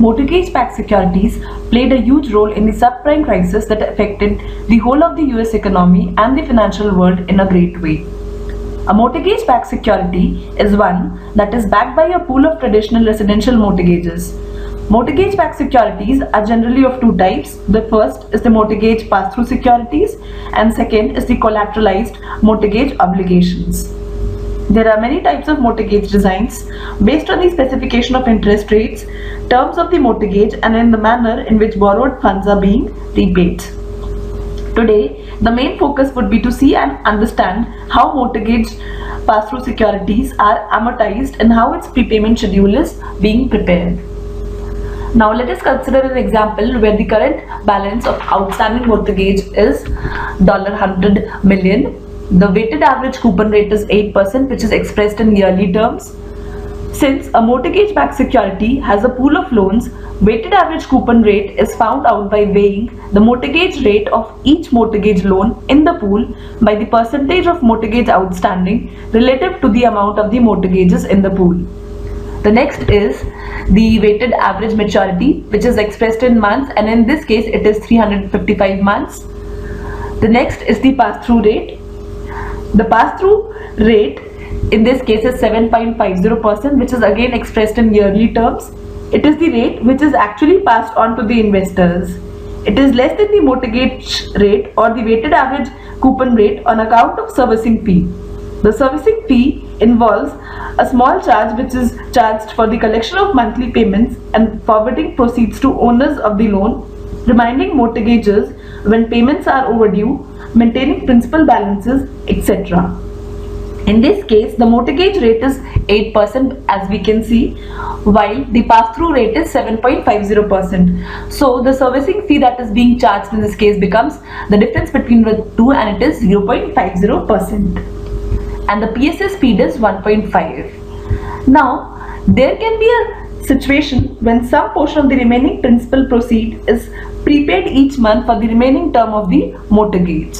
Mortgage-backed securities played a huge role in the subprime crisis that affected the whole of the US economy and the financial world in a great way. A mortgage-backed security is one that is backed by a pool of traditional residential mortgages. Mortgage-backed securities are generally of two types. The first is the mortgage pass-through securities and second is the collateralized mortgage obligations. There are many types of mortgage designs based on the specification of interest rates, terms of the mortgage and in the manner in which borrowed funds are being repaid. Today, the main focus would be to see and understand how mortgage pass-through securities are amortized and how its prepayment schedule is being prepared. Now let us consider an example where the current balance of outstanding mortgage is $100 million. The weighted average coupon rate is 8%, which is expressed in yearly terms. Since a mortgage-backed security has a pool of loans, weighted average coupon rate is found out by weighing the mortgage rate of each mortgage loan in the pool by the percentage of mortgage outstanding relative to the amount of the mortgages in the pool. The next is the weighted average maturity, which is expressed in months, and in this case it is 355 months. The next is the pass-through rate. The pass-through rate in this case is 7.50%, which is again expressed in yearly terms. It is the rate which is actually passed on to the investors. It is less than the mortgage rate or the weighted average coupon rate on account of servicing fee. The servicing fee involves a small charge which is charged for the collection of monthly payments and forwarding proceeds to owners of the loan, reminding mortgagors when payments are overdue, maintaining principal balances, etc. In this case, the mortgage rate is 8% as we can see, while the pass-through rate is 7.50%. So the servicing fee that is being charged in this case becomes the difference between the two, and it is 0.50%. And the PSA speed is 1.5. Now, there can be a situation when some portion of the remaining principal proceed is prepaid each month for the remaining term of the mortgage.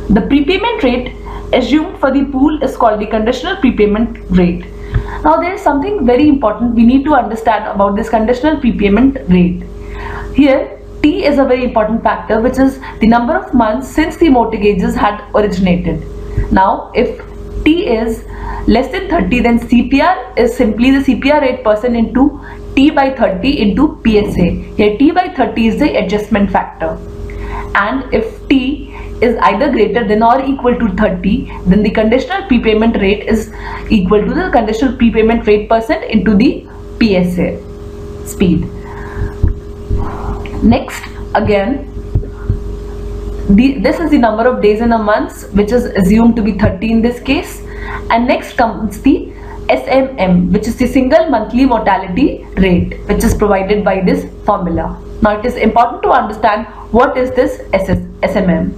The prepayment rate assumed for the pool is called the conditional prepayment rate. Now, there is something very important we need to understand about this conditional prepayment rate. Here, T is a very important factor, which is the number of months since the mortgages had originated. Now, if T is less than 30, then CPR is simply the CPR rate percent into T by 30 into PSA. Here T by 30 is the adjustment factor. And if T is either greater than or equal to 30, then the conditional prepayment rate is equal to the conditional prepayment rate percent into the PSA speed. Next, again, this is the number of days in a month, which is assumed to be 30 in this case. And next comes the SMM, which is the single monthly mortality rate, which is provided by this formula. Now it is important to understand what is this SMM.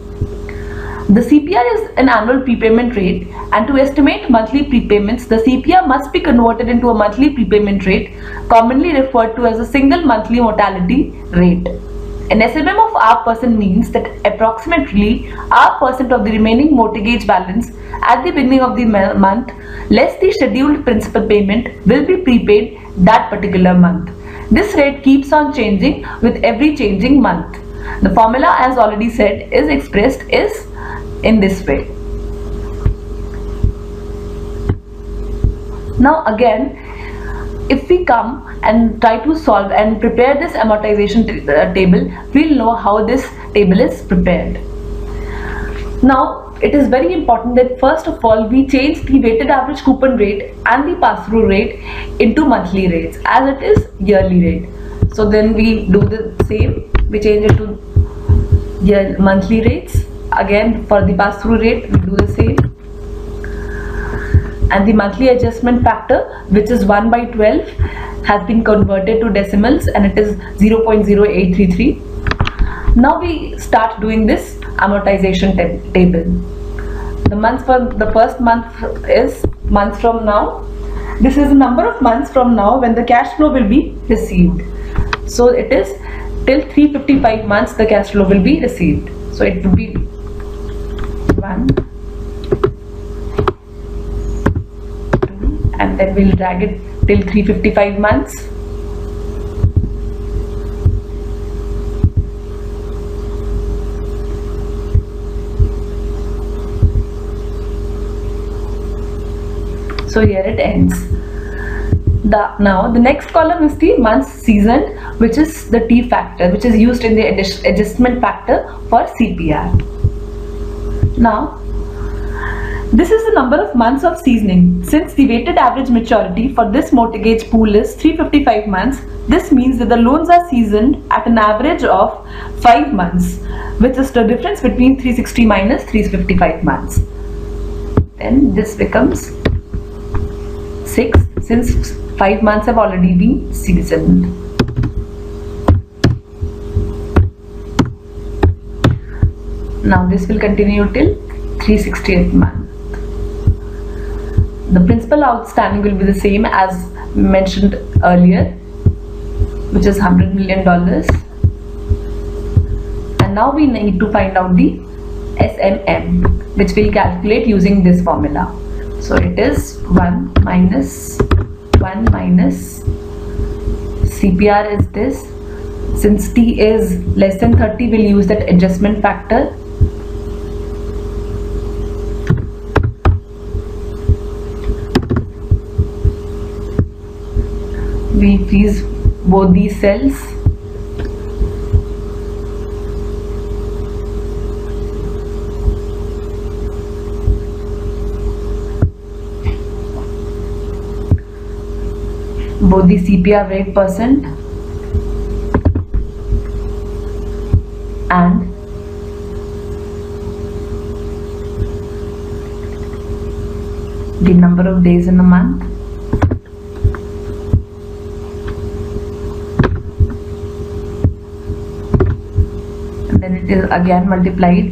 The CPR is an annual prepayment rate, and to estimate monthly prepayments, the CPR must be converted into a monthly prepayment rate, commonly referred to as a single monthly mortality rate. An SMM of R% means that approximately R% of the remaining mortgage balance at the beginning of the month, less the scheduled principal payment, will be prepaid that particular month. This rate keeps on changing with every changing month. The formula, as already said, is expressed in this way. Now again, if we come and try to solve and prepare this amortization table, we'll know how this table is prepared. Now, it is very important that first of all we change the weighted average coupon rate and the pass-through rate into monthly rates, as it is yearly rate. So then we do the same, we change it to monthly rates. Again, for the pass-through rate we do the same. And the monthly adjustment factor, which is 1 by 12, has been converted to decimals, and it is 0.0833. Now we start doing this amortization table. The months for the first month is months from now. This is the number of months from now when the cash flow will be received. So it is till 355 months the cash flow will be received. So it will be 1, 2, and then we'll drag it till 355 months. So here it ends. Now the next column is the months seasoned, which is the T factor, which is used in the adjustment factor for CPR. Now this is the number of months of seasoning. Since the weighted average maturity for this mortgage pool is 355 months, this means that the loans are seasoned at an average of 5 months, which is the difference between 360 minus 355 months. Then this becomes 6, since 5 months have already been seasoned. Now this will continue till 368th month. The principal outstanding will be the same as mentioned earlier, which is $100 million. And now we need to find out the SMM, which we'll calculate using this formula. So it is 1 minus CPR is this. Since T is less than 30, we'll use that adjustment factor. We freeze both these cells. Both the CPR rate percent and the number of days in a month. Then it is again multiplied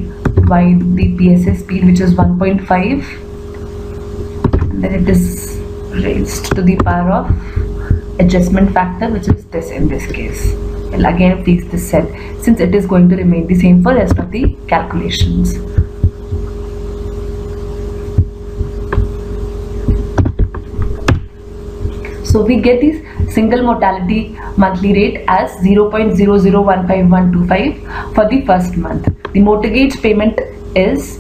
by the PSA speed, which is 1.5, and then it is raised to the power of adjustment factor, which is this in this case. We'll again freeze this cell since it is going to remain the same for rest of the calculations. So we get this single mortality monthly rate as 0.0015125 for the first month. The mortgage payment is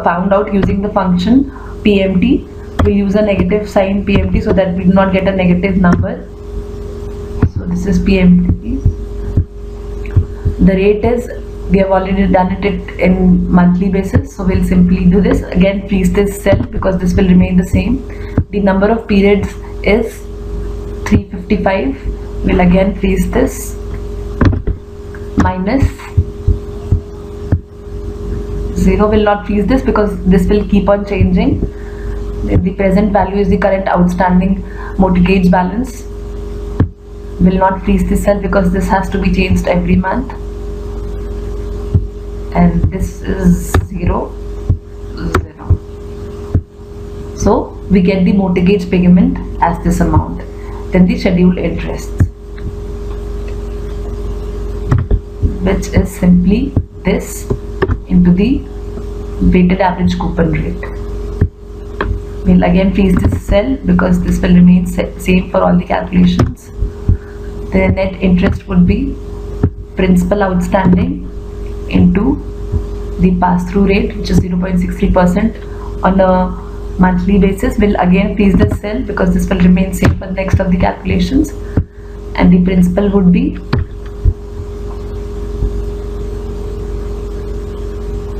found out using the function PMT. We'll use a negative sign PMT so that we do not get a negative number. So this is PMT. The rate is, we have already done it in monthly basis, so we'll simply do this. Again freeze this cell because this will remain the same. The number of periods is 355. We'll again freeze this minus 0. Will not freeze this because this will keep on changing. The present value is the current outstanding mortgage balance. Will not freeze this cell because this has to be changed every month. And this is 0, 0. So we get the mortgage payment as this amount. Then the scheduled interest, which is simply this into the weighted average coupon rate. We'll again freeze this cell because this will remain same for all the calculations. The net interest would be principal outstanding into the pass-through rate, which is 0.63% on a monthly basis. We'll again freeze this cell because this will remain same for the next of the calculations. And the principal would be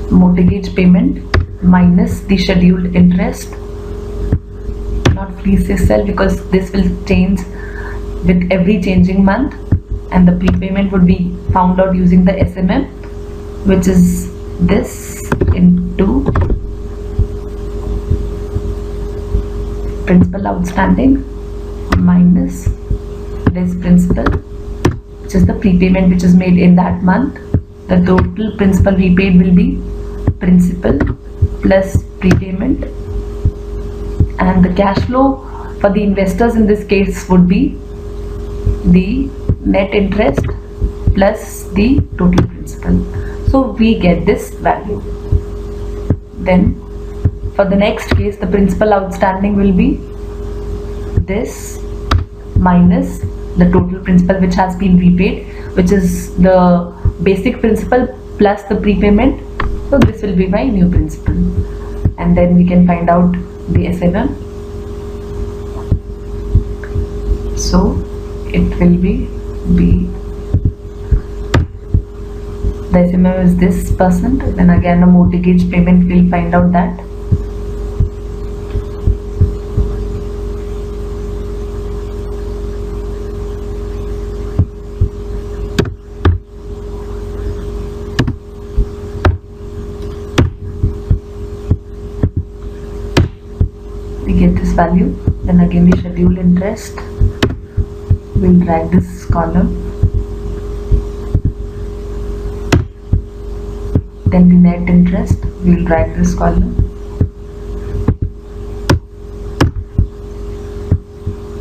mortgage payment minus the scheduled interest. Not freeze this cell because this will change with every changing month, and the prepayment would be found out using the SMM, which is this into principal outstanding minus this principal, which is the prepayment which is made in that month. The total principal repaid will be principal plus prepayment, and the cash flow for the investors in this case would be the net interest plus the total principal. So we get this value. Then for the next case, the principal outstanding will be this minus the total principal which has been repaid, which is the basic principal plus the prepayment. So this will be my new principal, and then we can find out the SMM. So it will be B. The SMM is this percent. Then again a mortgage payment, we'll find out that. We get this value. Then again we schedule interest. We'll drag this column. Then the net interest, we'll drag this column.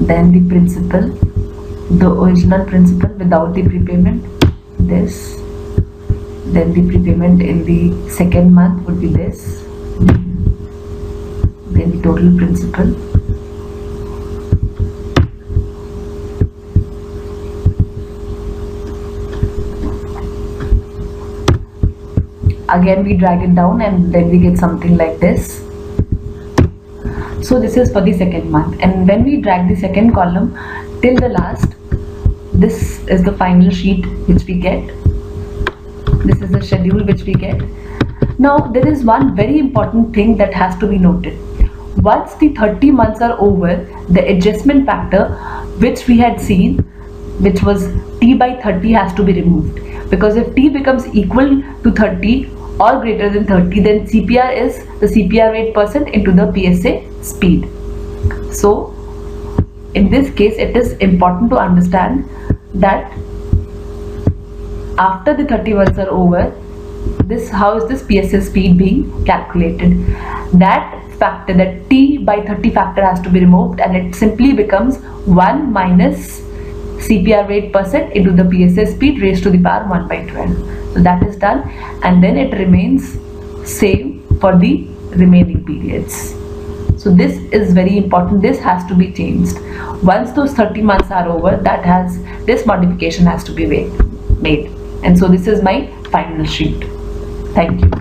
Then the principal, the original principal without the prepayment, this. Then the prepayment in the second month would be this. Then the total principal. Again we drag it down and then we get something like this. So this is for the second month, and when we drag the second column till the last, this is the final sheet which we get. This is the schedule which we get. Now there is one very important thing that has to be noted. Once the 30 months are over, the adjustment factor which we had seen, which was T by 30, has to be removed, because if T becomes equal to 30 or greater than 30, then CPR is the CPR rate percent into the PSA speed. So in this case it is important to understand that after the 30 months are over, how is this PSA speed being calculated? That factor, that T by 30 factor, has to be removed, and it simply becomes 1 minus CPR rate percent into the PSA speed raised to the power 1 by 12. So that is done, and then it remains same for the remaining periods. So this is very important. This has to be changed. Once those 30 months are over, this modification has to be made. And so this is my final sheet. Thank you.